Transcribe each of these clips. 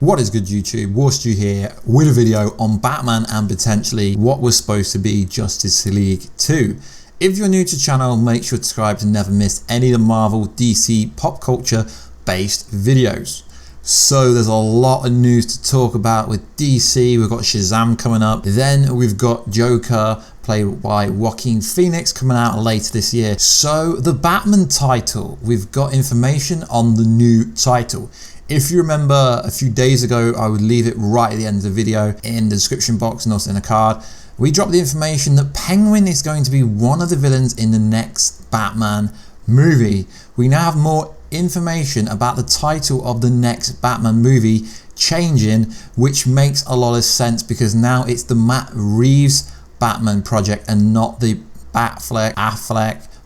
What is good, YouTube? Warstu here with a video on Batman and potentially what was supposed to be Justice League 2. If you're new to the channel, make sure to subscribe to never miss any of the Marvel, DC, pop culture based videos. So there's a lot of news to talk about with DC. We've got Shazam coming up. Then we've got Joker, played by Joaquin Phoenix, coming out later this year. So the Batman title, we've got information on the new title. If you remember a few days ago, I would leave it right at the end of the video in the description box and also in a card. We dropped the information that Penguin is going to be one of the villains in the next Batman movie. We now have more information about the title of the next Batman movie changing, which makes a lot of sense because now it's the Matt Reeves Batman project and not the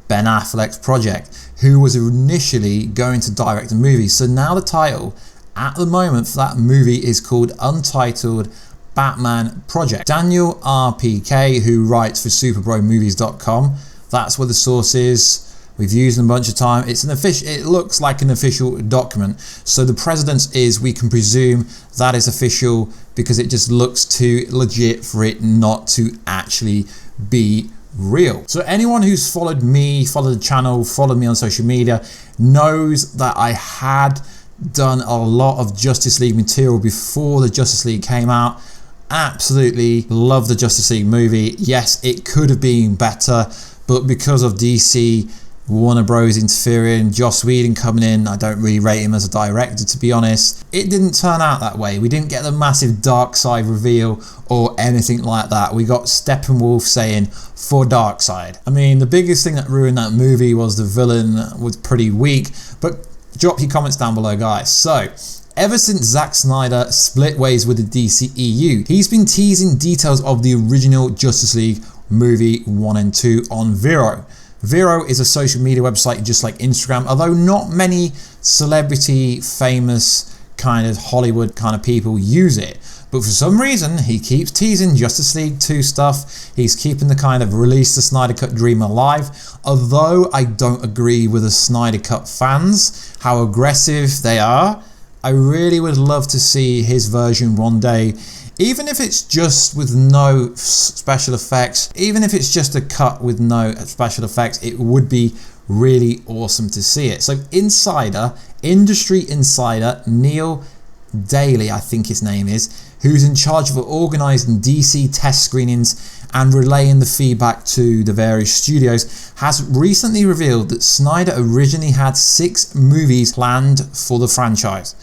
Ben Affleck's project, who was initially going to direct the movie. So now the title at the moment for that movie is called Untitled Batman Project. Daniel RPK, who writes for superbromovies.com, that's where the source is. We've used them a bunch of time. It's an official, it looks like an official document. So the precedence is we can presume that is official because it just looks too legit for it not to actually be real. So anyone who's followed me, followed the channel, followed me on social media knows that I had done a lot of Justice League material before the Justice League came out. Absolutely love the Justice League movie. Yes, it could have been better, but because of DC, Warner Bros interfering, Joss Whedon coming in, I don't really rate him as a director, to be honest. It didn't turn out that way. We didn't get the massive Darkseid reveal or anything like that. We got Steppenwolf saying for Darkseid. I mean, the biggest thing that ruined that movie was the villain was pretty weak, but drop your comments down below, guys. So ever since Zack Snyder split ways with the DCEU, he's been teasing details of the original Justice League movie 1 and 2 on Vero. Vero is a social media website just like Instagram, although not many celebrity, famous, kind of Hollywood kind of people use it. But for some reason, he keeps teasing Justice League 2 stuff. He's keeping the kind of release the Snyder Cut dream alive. Although I don't agree with the Snyder Cut fans, how aggressive they are, I really would love to see his version one day. Even if it's just with no special effects, even if it's just a cut with no special effects, it would be really awesome to see it. So industry insider Neil Daly, I think his name is, who's in charge of organising DC test screenings and relaying the feedback to the various studios, has recently revealed that Snyder originally had 6 movies planned for the franchise.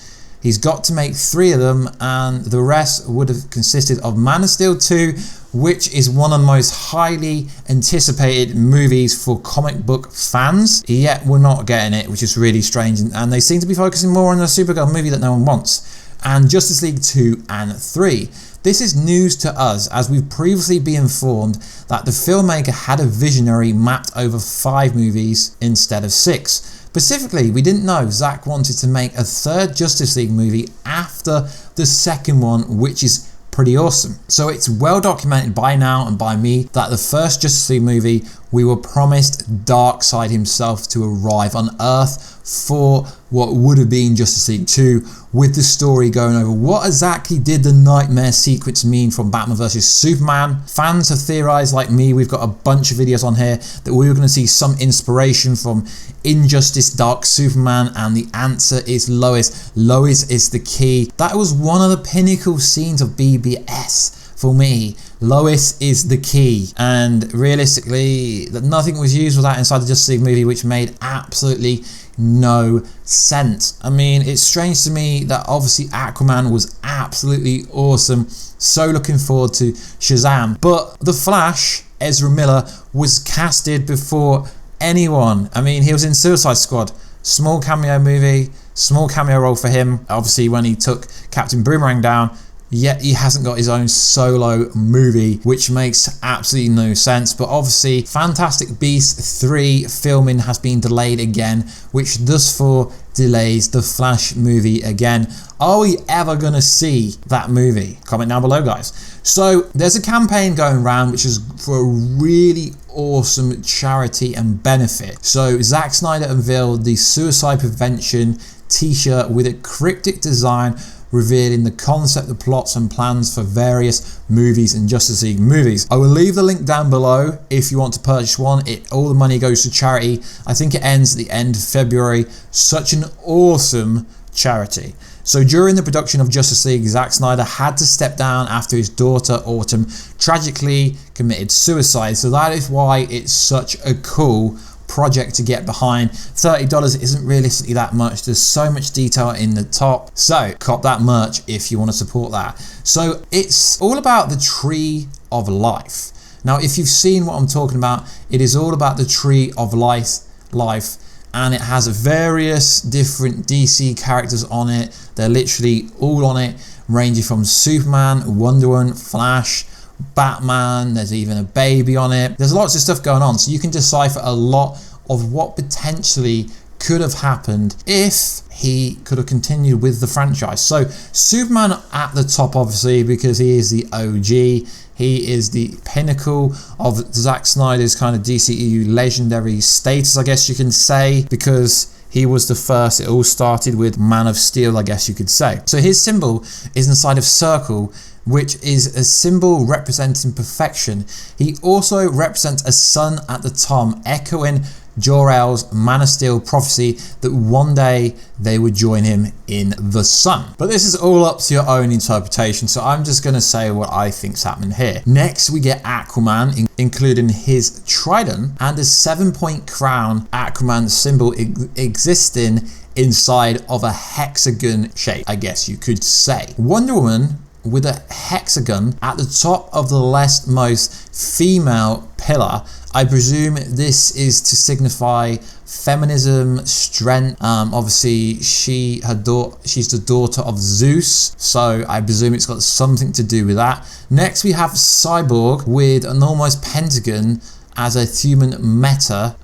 He's got to make 3 of them, and the rest would have consisted of Man of Steel 2, which is one of the most highly anticipated movies for comic book fans, yet we're not getting it, which is really strange, and they seem to be focusing more on the Supergirl movie that no one wants, and Justice League 2 and 3. This is news to us, as we've previously been informed that the filmmaker had a visionary mapped over 5 movies instead of 6. Specifically, we didn't know Zack wanted to make a 3rd Justice League movie after the 2nd one, which is pretty awesome. So it's well documented by now and by me that the first Justice League movie, we were promised Darkseid himself to arrive on Earth for what would have been Justice League 2, with the story going over what exactly did the nightmare sequence mean from Batman vs Superman. Fans have theorized like me, we've got a bunch of videos on here, that we were going to see some inspiration from Injustice Dark Superman, and the answer is Lois. Lois is the key. That was one of the pinnacle scenes of BBS for me. Lois is the key, and realistically that nothing was used for that inside the Justice League movie, which made absolutely no sense. I mean, it's strange to me that obviously Aquaman was absolutely awesome, so looking forward to Shazam, but The Flash, Ezra Miller, was casted before anyone. I mean, he was in Suicide Squad, small cameo movie, small cameo role for him, obviously when he took Captain Boomerang down, yet he hasn't got his own solo movie, which makes absolutely no sense. But obviously Fantastic Beasts 3 filming has been delayed again, which thus far delays the Flash movie again. Are we ever going to see that movie? Comment down below, guys. So there's a campaign going around which is for a really awesome charity and benefit. So Zack Snyder unveiled the suicide prevention t-shirt with a cryptic design revealing the concept, the plots and plans for various movies and Justice League movies. I will leave the link down below if you want to purchase one. All the money goes to charity. I think it ends at the end of February. Such an awesome charity. So during the production of Justice League, Zack Snyder had to step down after his daughter Autumn tragically committed suicide. So that is why it's such a cool project to get behind. $30 isn't realistically that much. There's so much detail in the top. So cop that merch if you want to support that. So it's all about the tree of life. Now, if you've seen what I'm talking about, it is all about the tree of life, and it has various different DC characters on it. They're literally all on it, ranging from Superman, Wonder Woman, Flash, Batman. There's even a baby on it. There's lots of stuff going on, so you can decipher a lot of what potentially could have happened if he could have continued with the franchise. So Superman at the top, obviously, because he is the OG. He is the pinnacle of Zack Snyder's kind of DCEU legendary status, I guess you can say, because he was the first. It all started with Man of Steel, I guess you could say. So his symbol is inside of circle, which is a symbol representing perfection. He also represents a sun at the top, echoing Jor-El's Man of Steel prophecy that one day they would join him in the sun. But this is all up to your own interpretation, so I'm just going to say what I think's happening here. Next, we get Aquaman, including his trident and a 7-point crown Aquaman symbol existing inside of a hexagon shape, I guess you could say. Wonder Woman with a hexagon at the top of the leftmost female pillar. I presume this is to signify feminism, strength. Obviously she's the daughter of Zeus, so I presume it's got something to do with that. Next we have Cyborg with an almost pentagon as a human meta.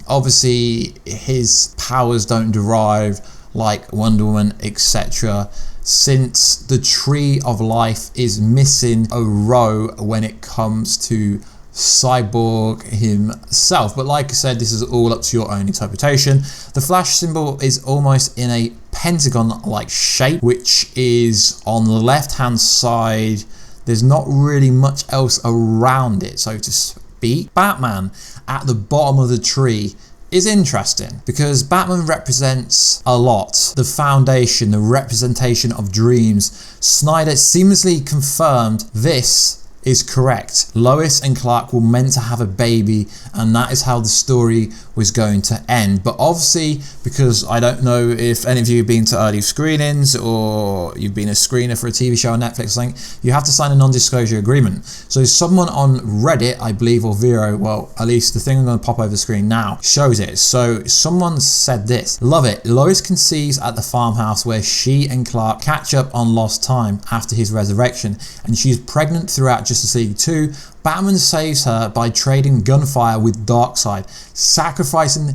Obviously his powers don't derive like Wonder Woman, etc., since the tree of life is missing a row when it comes to Cyborg himself. But like I said, this is all up to your own interpretation. The Flash symbol is almost in a pentagon-like shape, which is on the left-hand side. There's not really much else around it, so to speak. Batman at the bottom of the tree is interesting because Batman represents a lot. The foundation, the representation of dreams. Snyder seamlessly confirmed this is correct. Lois and Clark were meant to have a baby, and that is how the story was going to end. But obviously, because I don't know if any of you have been to early screenings or you've been a screener for a TV show on Netflix or something, you have to sign a non-disclosure agreement. So someone on Reddit, I believe, or Vero, well, at least the thing I'm going to pop over the screen now shows it. So someone said this: love it. Lois conceives at the farmhouse where she and Clark catch up on lost time after his resurrection, and she's pregnant throughout Justice League 2. Batman saves her by trading gunfire with Darkseid, sacrificing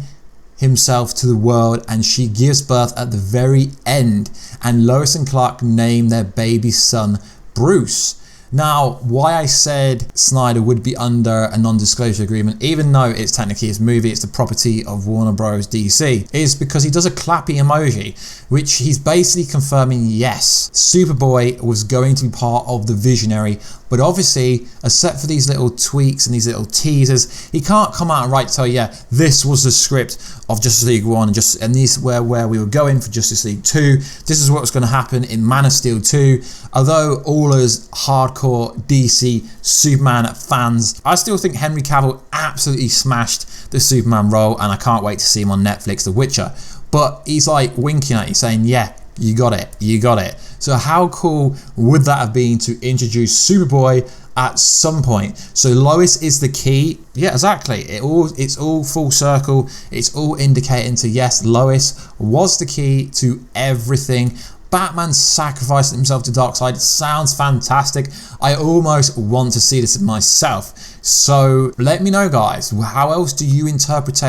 himself to the world, and she gives birth at the very end, and Lois and Clark name their baby son Bruce. Now, why I said Snyder would be under a non-disclosure agreement, even though it's technically his movie, it's the property of Warner Bros. DC, is because he does a clappy emoji, which he's basically confirming, yes, Superboy was going to be part of the Visionary, but obviously, except for these little tweaks and these little teasers, he can't come out and tell you, yeah, this was the script of Justice League 1 and this is where we were going for Justice League 2. This is what's going to happen in Man of Steel 2. Although all us hardcore DC Superman fans, I still think Henry Cavill absolutely smashed the Superman role, and I can't wait to see him on Netflix, The Witcher. But he's like winking at you saying, yeah, you got it, you got it. So how cool would that have been to introduce Superboy at some point? So Lois is the key. Yeah, exactly. It's all full circle. It's all indicating to, yes, Lois was the key to everything. Batman sacrificing himself to Darkseid sounds fantastic. I almost want to see this myself. So let me know, guys, how else do you interpret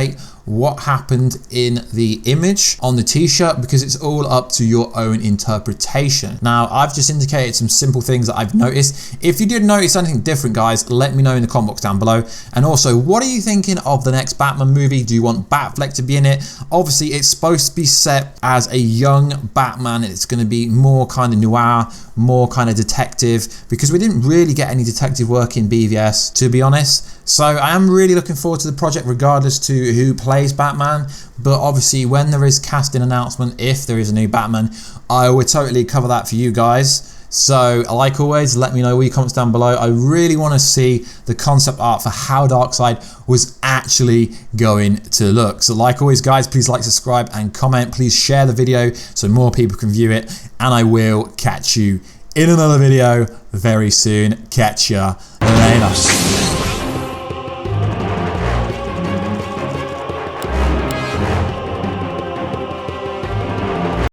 what happened in the image on the t-shirt, because it's all up to your own interpretation. Now, I've just indicated some simple things that I've noticed. If you did notice anything different, guys, let me know in the comment box down below. And also, what are you thinking of the next Batman movie? Do you want Batfleck to be in it? Obviously, it's supposed to be set as a young Batman. It's going to be more kind of noir, more kind of detective, because we didn't really get any detective work in BVS, to be honest. So I am really looking forward to the project regardless to who plays Batman. But obviously, when there is casting announcement, if there is a new Batman, I will totally cover that for you guys. So, like always, let me know in your comments down below. I really want to see the concept art for how Darkseid was actually going to look. So, like always, guys, please like, subscribe, and comment. Please share the video so more people can view it. And I will catch you in another video very soon. Catch ya later.